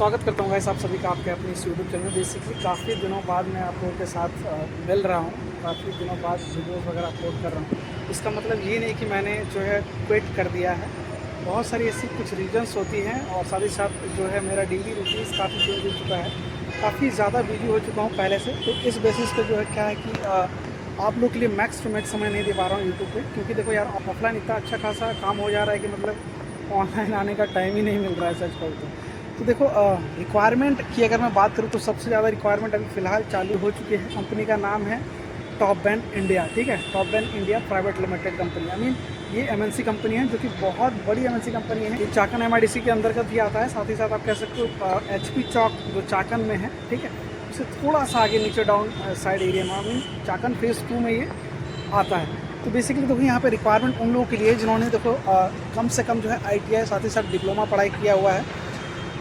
स्वागत करता हूँ गाइस आप सभी का आपके अपने इस यूट्यूब चैनल में। बेसिकली काफ़ी दिनों बाद मैं आप लोगों के साथ मिल रहा हूँ, काफ़ी दिनों बाद वीडियोस वगैरह अपलोड कर रहा हूँ। इसका मतलब ये नहीं कि मैंने जो है क्विट कर दिया है। बहुत सारी ऐसी कुछ रीजंस होती हैं और साथ ही साथ जो है मेरा डेली रूटीन काफ़ी चेंज हो चुका है, काफ़ी ज़्यादा बिजी हो चुका हूँ पहले से। तो इस बेसिस पे जो है क्या है कि आप लोग के लिए मैक्स टू मैक्स समय नहीं दे पा रहा हूँ यूट्यूब पे, क्योंकि देखो यार ऑफलाइन इतना अच्छा खासा काम हो जा रहा है कि मतलब ऑनलाइन आने का टाइम ही नहीं मिल रहा है सच कहूँ तो देखो रिक्वायरमेंट की अगर मैं बात करूँ तो सबसे ज़्यादा रिक्वायरमेंट अभी फ़िलहाल चालू हो चुकी है। कंपनी का नाम है टॉप बैंड इंडिया, ठीक है, top band India private limited company. I mean ये एमएनसी कंपनी है जो कि बहुत बड़ी एमएनसी कंपनी है। ये चाकन एमआईडीसी के अंतर्गत ही आता है। साथ ही साथ आप कह सकते हो एचपी चौक जो चाकन में है, ठीक है, उससे थोड़ा सा आगे नीचे डाउन साइड एरिया में, आई मीन चाकन फेज़ 2 में ये आता है। तो बेसिकली देखो यहाँ पे रिक्वायरमेंट उन लोगों के लिए जिन्होंने देखो कम से कम जो है ITI साथ ही साथ डिप्लोमा पढ़ाई किया हुआ है,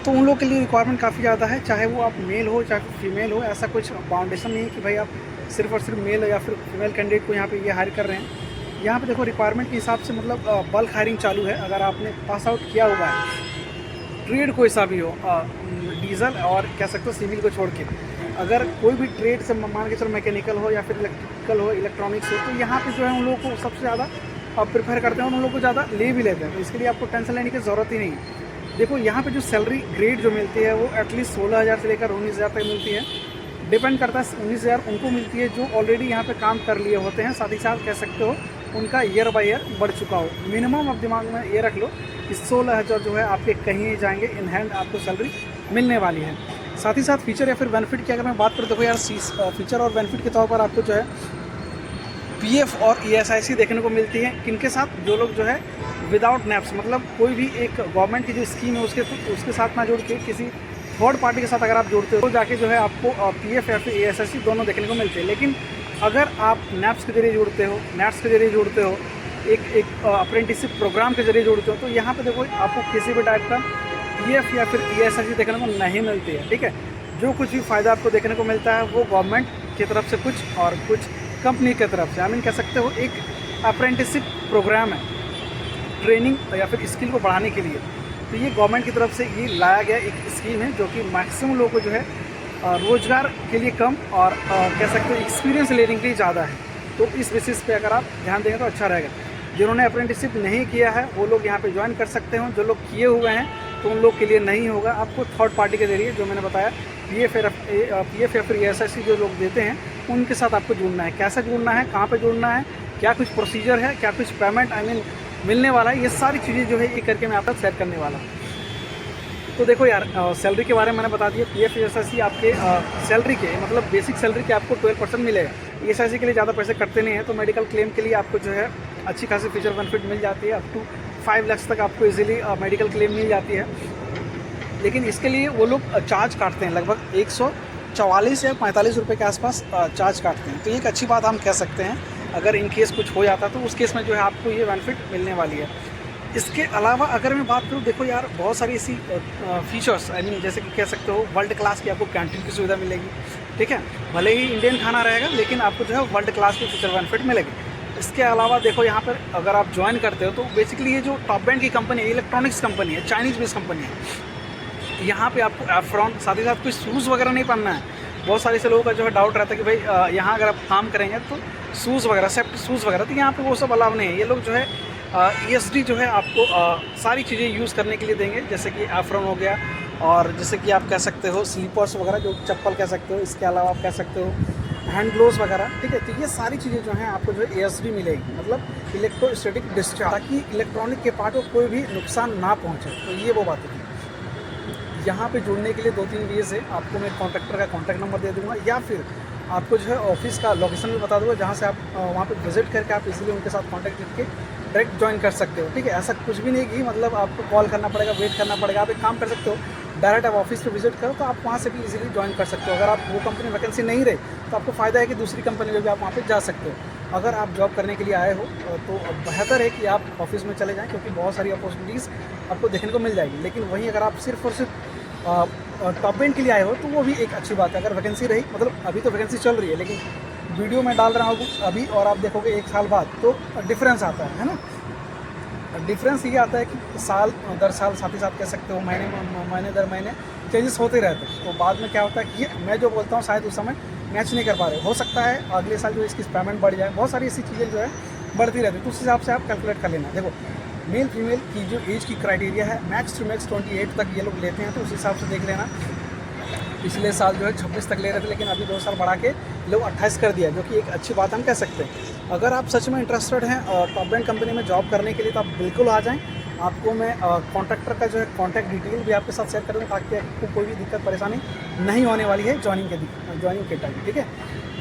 तो उन लोग के लिए रिक्वायरमेंट काफ़ी ज़्यादा है। चाहे वो आप मेल हो चाहे फीमेल हो, ऐसा कुछ बाउंडेशन नहीं है कि भाई आप सिर्फ और सिर्फ मेल या फिर फीमेल कैंडिडेट को यहाँ पे ये हायर कर रहे हैं। यहाँ पे देखो रिक्वायरमेंट के हिसाब से मतलब बल्क हायरिंग चालू है। अगर आपने पास आउट किया हुआ है, ट्रेड कोई सा भी हो, डीजल और कह सकते हो सिविल को छोड़ के, अगर कोई भी ट्रेड से मान के चलो मैकेनिकल हो या फिर इलेक्ट्रिकल हो, इलेक्ट्रॉनिक्स हो, तो यहाँ पे जो है उन लोगों को सबसे ज़्यादा प्रेफर करते हैं और उन लोगों को ज़्यादा ले भी लेते हैं। तो इसके लिए आपको टेंशन लेने की ज़रूरत ही नहीं है। देखो यहाँ पे जो सैलरी ग्रेड जो मिलती है वो एटलीस्ट 16,000 से लेकर 19,000 तक मिलती है। डिपेंड करता है, 19,000 उनको मिलती है जो ऑलरेडी यहाँ पे काम कर लिए होते हैं। साथ ही साथ कह सकते हो उनका ईयर बाय ईयर बढ़ चुका हो। मिनिमम आप दिमाग में ये रख लो कि 16,000 जो है आपके कहीं नहीं जाएंगे, इन हैंड आपको सैलरी मिलने वाली है। साथ ही साथ फीचर या फिर बेनिफिट की अगर मैं बात करूँ, देखो यार फीचर और बेनिफिट के तौर पर आपको जो है PF और ESIC देखने को मिलती है। किनके साथ? जो लोग जो है विदाउट नैप्स, मतलब कोई भी एक गवर्नमेंट की जो स्कीम है उसके साथ ना जुड़ के किसी थर्ड पार्टी के साथ अगर आप जुड़ते हो तो जाके जो है आपको PF या फिर ESIC दोनों देखने को मिलते हैं। लेकिन अगर आप नैप्स के जरिए जुड़ते हो, नैप्स के जरिए जुड़ते हो, एक अप्रेंटिसशिप प्रोग्राम के जरिए जुड़ते हो, तो यहाँ पर देखो आपको किसी भी टाइप का PF या फिर ESIC देखने को नहीं मिलती है, ठीक है। जो कुछ भी फ़ायदा आपको देखने को मिलता है वो गवर्नमेंट की तरफ से कुछ और कुछ कंपनी की तरफ से, आई मीन कह सकते हो एक अप्रेंटिसशिप प्रोग्राम है, ट्रेनिंग या फिर स्किल को बढ़ाने के लिए। तो ये गवर्नमेंट की तरफ से ये लाया गया एक स्कीम है जो कि मैक्सिमम लोगों को जो है रोज़गार के लिए कम और कह सकते हो एक्सपीरियंस लेने के लिए ज़्यादा है। तो इस बेसिस पे अगर आप ध्यान देंगे तो अच्छा रहेगा। जिन्होंने अप्रेंटिसशिप नहीं किया है वो लोग यहाँ पे ज्वाइन कर सकते हो। जो लोग किए हुए हैं तो उन लोग के लिए नहीं होगा। आपको थर्ड पार्टी के जरिए जो मैंने बताया PF या फिर ESIC जो लोग देते हैं उनके साथ आपको जुड़ना है। कैसे जुड़ना है, कहाँ पे जुड़ना है, क्या कुछ प्रोसीजर है, क्या कुछ पेमेंट आई मीन मिलने वाला है, ये सारी चीज़ें जो है ये करके मैं आपका शेयर करने वाला हूँ। तो देखो यार सैलरी के बारे में मैंने बता दिया। PF ESIC आपके सैलरी के मतलब बेसिक सैलरी के आपको 12% मिलेगा। ESIC के लिए ज़्यादा पैसे कटते नहीं हैं। तो मेडिकल क्लेम के लिए आपको जो है अच्छी खासी फीचर बेनिफिट मिल जाती है। अप टू 5 लाख तक आपको इजीली मेडिकल क्लेम मिल जाती है। लेकिन इसके लिए वो लोग चार्ज काटते हैं, लगभग 144 या 45 रुपये के आसपास चार्ज काटते हैं। तो ये एक अच्छी बात हम कह सकते हैं। अगर इन केस कुछ हो जाता तो उस केस में जो है आपको ये बेनिफिट मिलने वाली है। इसके अलावा अगर मैं बात करूँ, देखो यार बहुत सारी ऐसी फीचर्स आई मीन जैसे कि कह सकते हो वर्ल्ड क्लास की आपको कैंटीन की सुविधा मिलेगी, ठीक है। भले ही इंडियन खाना रहेगा लेकिन आपको जो है वर्ल्ड क्लास की फीचर बेनिफिट मिलेगी। इसके अलावा देखो यहाँ पर अगर आप ज्वाइन करते हो तो बेसिकली ये जो टॉप बैंड की कंपनी है, इलेक्ट्रॉनिक्स कंपनी है, चाइनीज़ बेस्ड कंपनी है। यहाँ पे आपको एफ्रॉन साथ ही साथ कोई शूज़ वगैरह नहीं पहनना है। बहुत सारे से लोगों का जो है डाउट रहता है कि भाई यहाँ अगर आप काम करेंगे तो शूज़ वगैरह, सेफ्टी शूज़ वगैरह, तो यहाँ पे वो सब अलाव नहीं है। ये लोग जो है ESD जो है आपको सारी चीज़ें यूज़ करने के लिए देंगे, जैसे कि एफ्रॉन हो गया और जैसे कि आप कह सकते हो स्लीपर्स वगैरह जो चप्पल कह सकते हो। इसके अलावा आप कह सकते हो हैंड ग्लोव्स वगैरह, ठीक है। तो ये सारी चीज़ें जो हैं आपको जो है ESD मिलेगी, मतलब इलेक्ट्रोस्टैटिक डिस्चार्ज, ताकि इलेक्ट्रॉनिक के पार्ट को कोई भी नुकसान ना पहुँचे। तो ये वो बात है। यहाँ पे जुड़ने के लिए 2-3 वेज़ है। आपको मैं कॉन्ट्रैक्टर का कॉन्टैक्ट नंबर दे दूँगा या फिर आपको जो है ऑफिस का लोकेशन भी बता दूँगा, जहाँ से आप वहाँ पे विज़िट करके आप इजीली उनके साथ कॉन्टैक्ट करके डायरेक्ट ज्वाइन कर सकते हो, ठीक है। ऐसा कुछ भी नहीं कि मतलब आपको कॉल करना पड़ेगा, वेट करना पड़ेगा। आप एक काम कर सकते हो, डायरेक्ट आप ऑफिस पे विजिट करो तो आप वहाँ से भी इजीली ज्वाइन कर सकते हो। अगर आप वो कंपनी वैकेंसी नहीं रहे तो आपको फ़ायदा है कि दूसरी कंपनी में भी आप वहाँ पे जा सकते हो। अगर आप जॉब करने के लिए आए हो तो बेहतर है कि आप ऑफिस में चले जाएँ, क्योंकि बहुत सारी अपॉर्चुनिटीज़ आपको देखने को मिल जाएगी। लेकिन वहीं अगर आप सिर्फ और सिर्फ टॉप बैंड के लिए आए हो तो वो भी एक अच्छी बात है। अगर वैकेंसी रही, मतलब अभी तो वैकेंसी चल रही है लेकिन वीडियो में डाल रहा हूँ अभी और आप देखोगे 1 साल बाद तो डिफरेंस आता है ना। डिफरेंस ये आता है कि साल दर साल, साथ ही साथ कह सकते हो महीने दर महीने चेंजेस होते रहते हैं। तो बाद में क्या होता है कि मैं जो बोलता हूँ शायद उस समय मैच नहीं कर पा रहे, हो सकता है अगले साल जो इसकी पेमेंट बढ़ जाए, बहुत सारी ऐसी चीज़ें जो है बढ़ती रहती है। तो उस हिसाब से आप कैलकुलेट कर लेना। देखो मेल फीमेल की जो एज की क्राइटेरिया है मैक्स टू मैक्स 28 तक ये लोग लेते हैं, तो उस हिसाब से देख लेना। पिछले साल जो है 26 तक ले रहे थे, लेकिन अभी 2 साल बढ़ा के लोग 28 कर दिया, जो कि एक अच्छी बात हम कह सकते हैं। अगर आप सच में इंटरेस्टेड हैं टॉप ब्रांड कंपनी में जॉब करने के लिए, तो आप बिल्कुल आ जाएं। आपको मैं कॉन्ट्रैक्टर का जो है कॉन्टैक्ट डिटेल भी आपके साथ शेयर करूँगा, ताकि आपको कोई भी दिक्कत परेशानी नहीं होने वाली है ज्वाइनिंग के टाइम, ठीक है।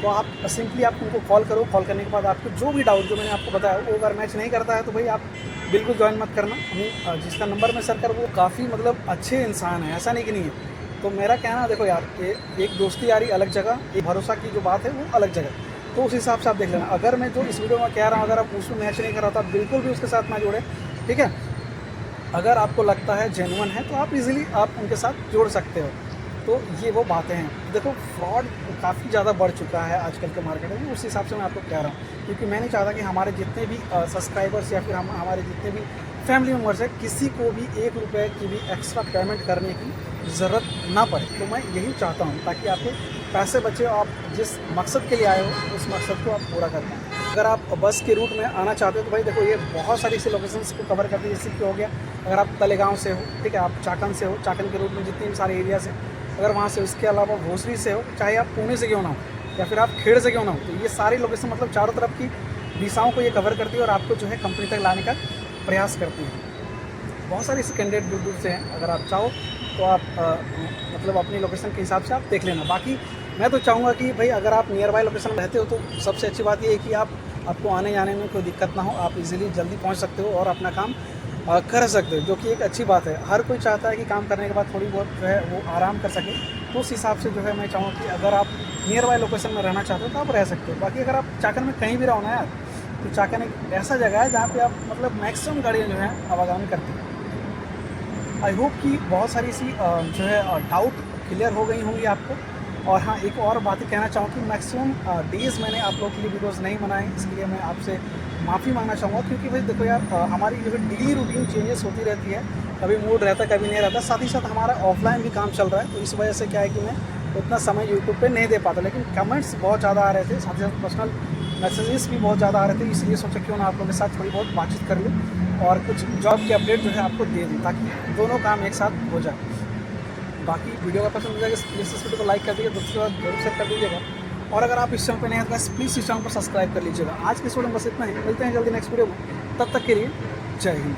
तो आप सिंपली आप उनको कॉल करो, कॉल करने के बाद आपको जो भी डाउट जो मैंने आपको बताया वो अगर मैच नहीं करता है तो भाई आप बिल्कुल ज्वाइन मत करना। जिसका नंबर मैं सर कर, वो काफ़ी मतलब अच्छे इंसान है, ऐसा नहीं कि नहीं है। तो मेरा कहना देखो यार, एक दोस्ती यारी अलग जगह, एक भरोसा की जो बात है वो अलग जगह। तो उस हिसाब से आप देख लेना। अगर मैं जो इस वीडियो में कह रहा हूँ, अगर आप उसमें मैच नहीं कर रहा था, बिल्कुल भी उसके साथ ना जोड़े, ठीक है। अगर आपको लगता है जेन्युइन है तो आप इजीली आप उनके साथ जोड़ सकते हो। तो ये वो बातें हैं। देखो फ्रॉड काफ़ी ज़्यादा बढ़ चुका है आजकल के मार्केट में, उस हिसाब से मैं आपको कह रहा हूँ। क्योंकि मैं नहीं चाहता कि हमारे जितने भी सब्सक्राइबर्स या फिर हमारे जितने भी फैमिली मेम्बर्स हैं, किसी को भी 1 रुपये की भी एक्स्ट्रा पेमेंट करने की ज़रूरत ना पड़े। तो मैं यही चाहता हूँ, ताकि आपके पैसे बचे, आप जिस मकसद के लिए आए हो उस मकसद को आप पूरा कर पाएँ। अगर आप बस के रूट में आना चाहते हो तो भाई देखो, ये बहुत सारी ऐसी लोकेशंस को कवर करती है। जैसे कि हो गया, अगर आप तलेगाँव से हो, ठीक है, आप चाकन से हो, चाकन के रूट में जितने भी सारे एरियाज़ हैं, अगर वहाँ से, उसके अलावा भोसरी से हो, चाहे आप पुणे से क्यों ना हो या फिर आप खेड़ से क्यों ना हो, तो ये सारी लोकेशन मतलब चारों तरफ की दिशाओं को ये कवर करती है और आपको जो है कंपनी तक लाने का प्रयास करती है। बहुत सारे ऐसे कैंडिडेट दूर दूर से हैं। अगर आप चाहो तो आप मतलब अपनी लोकेशन के हिसाब से आप देख लेना। बाकी मैं तो चाहूँगा कि भाई अगर आप नियर बाय लोकेशन में रहते हो तो सबसे अच्छी बात ये है कि आपको आने जाने में कोई दिक्कत ना हो, आप इजीली जल्दी पहुँच सकते हो और अपना काम कर सकते हो, जो कि एक अच्छी बात है। हर कोई चाहता है कि काम करने के बाद थोड़ी बहुत जो है वो आराम कर सके। तो उस हिसाब से जो है मैं चाहूँगा कि अगर आप नियर बाय लोकेशन में रहना चाहते हो तो आप रह सकते हो। बाकी अगर आप चाकन में कहीं भी रहो ना यार, तो चाकन एक ऐसा जगह है जहाँ पे आप मतलब मैक्सिमम गाड़ियाँ जो हैं आवागमन करती हैं। आई होप कि बहुत सारी सी जो है डाउट क्लियर हो गई होंगी आपको। और हाँ, एक और बात कहना चाहूँ कि मैक्सिमम डेज़ मैंने आप लोगों के लिए वीडियोस नहीं बनाए, इसके लिए मैं आपसे माफ़ी मांगना चाहूँगा। क्योंकि भाई देखो यार, हमारी जो है डेली रूटीन चेंजेस होती रहती है, कभी मूड रहता है कभी नहीं रहता। साथ ही साथ हमारा ऑफलाइन भी काम चल रहा है, तो इस वजह से क्या है कि मैं उतना समय यूट्यूब पे नहीं दे पाता। लेकिन कमेंट्स बहुत ज़्यादा आ रहे थे, साथ ही साथ पर्सनल मैसेजेस भी बहुत ज़्यादा आ रहे थे, इसलिए सोचा क्यों ना आप लोगों के साथ थोड़ी बहुत बातचीत कर लूँ और कुछ जॉब की अपडेट जो है आपको दे दूँ, ताकि दोनों काम एक साथ हो जाए। बाकी वीडियो का पसंद हो जाएगा प्लीज़ इस वीडियो को लाइक कर दीजिए, दोस्तों के साथ जरूर शेयर कर दीजिएगा। और अगर आप इस चैनल पर नए हैं तो प्लीज़ इस चैनल को सब्सक्राइब कर लीजिएगा। आज के इस वीडियो में बस इतना ही, मिलते हैं जल्दी नेक्स्ट वीडियो में, तब तक के लिए जय हिंद।